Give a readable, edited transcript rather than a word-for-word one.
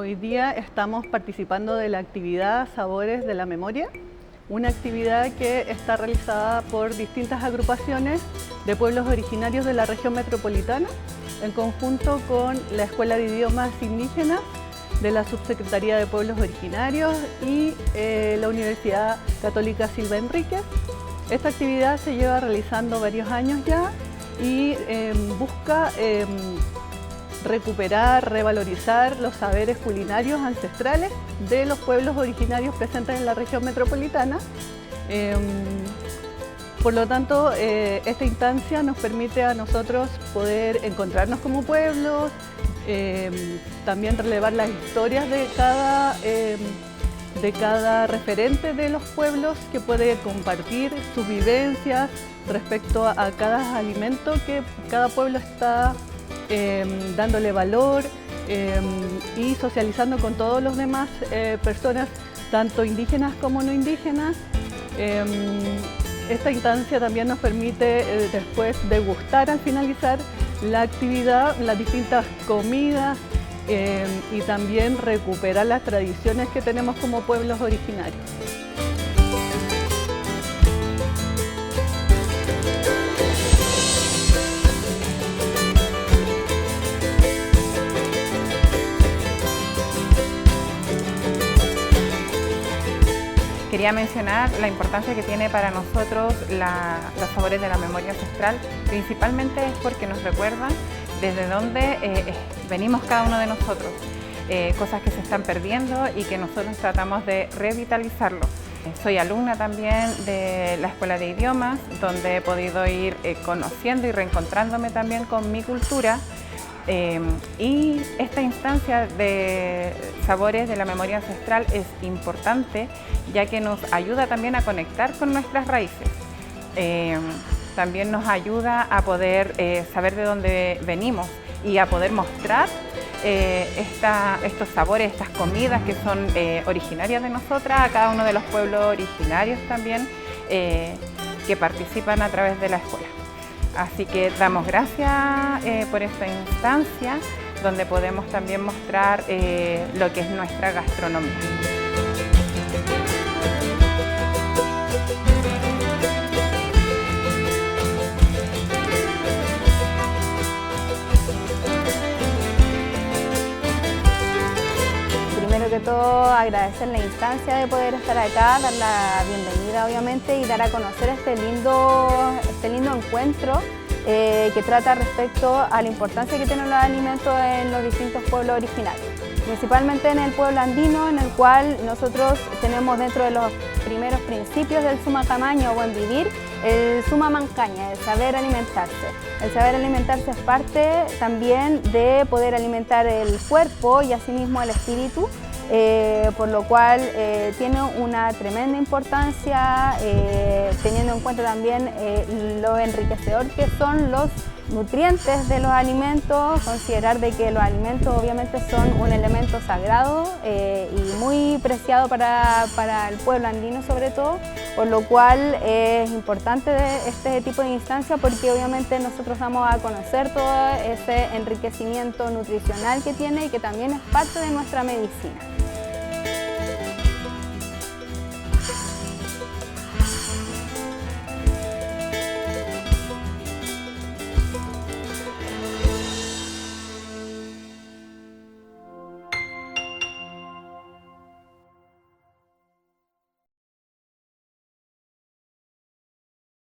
Hoy día estamos participando de la actividad Sabores de la Memoria, una actividad que está realizada por distintas agrupaciones de pueblos originarios de la región metropolitana, en conjunto con la Escuela de Idiomas Indígenas de la Subsecretaría de Pueblos Originarios y la Universidad Católica Silva Enríquez. Esta actividad se lleva realizando varios años ya y busca recuperar, revalorizar los saberes culinarios ancestrales de los pueblos originarios presentes en la región metropolitana. Por lo tanto, esta instancia nos permite a nosotros poder encontrarnos como pueblos, también relevar las historias de cada referente de los pueblos, que puede compartir sus vivencias respecto a cada alimento que cada pueblo está dándole valor y socializando con todos los demás personas, tanto indígenas como no indígenas. Esta instancia también nos permite después degustar al finalizar la actividad las distintas comidas y también recuperar las tradiciones que tenemos como pueblos originarios. Quería mencionar la importancia que tiene para nosotros los sabores de la memoria ancestral, principalmente es porque nos recuerdan desde dónde venimos cada uno de nosotros, cosas que se están perdiendo y que nosotros tratamos de revitalizarlo. Soy alumna también de la Escuela de Idiomas, donde he podido ir conociendo y reencontrándome también con mi cultura. Y esta instancia de sabores de la memoria ancestral es importante, ya que nos ayuda también a conectar con nuestras raíces. También nos ayuda a poder saber de dónde venimos y a poder mostrar estos sabores, estas comidas que son originarias de nosotras, a cada uno de los pueblos originarios también que participan a través de la escuela. Así que damos gracias por esta instancia donde podemos también mostrar lo que es nuestra gastronomía. Primero que todo, agradecer la instancia de poder estar acá, dar la bienvenida obviamente y dar a conocer este lindo encuentro que trata respecto a la importancia que tienen los alimentos en los distintos pueblos originarios. Principalmente en el pueblo andino, en el cual nosotros tenemos dentro de los primeros principios del Suma Camaño o Buen Vivir, el Suma Mancaña, el saber alimentarse. El saber alimentarse es parte también de poder alimentar el cuerpo y asimismo el espíritu, por lo cual tiene una tremenda importancia, teniendo en cuenta también lo enriquecedor que son los nutrientes de los alimentos, considerar de que los alimentos obviamente son un elemento sagrado y muy preciado para el pueblo andino sobre todo, por lo cual es importante este tipo de instancia porque obviamente nosotros vamos a conocer todo ese enriquecimiento nutricional que tiene y que también es parte de nuestra medicina.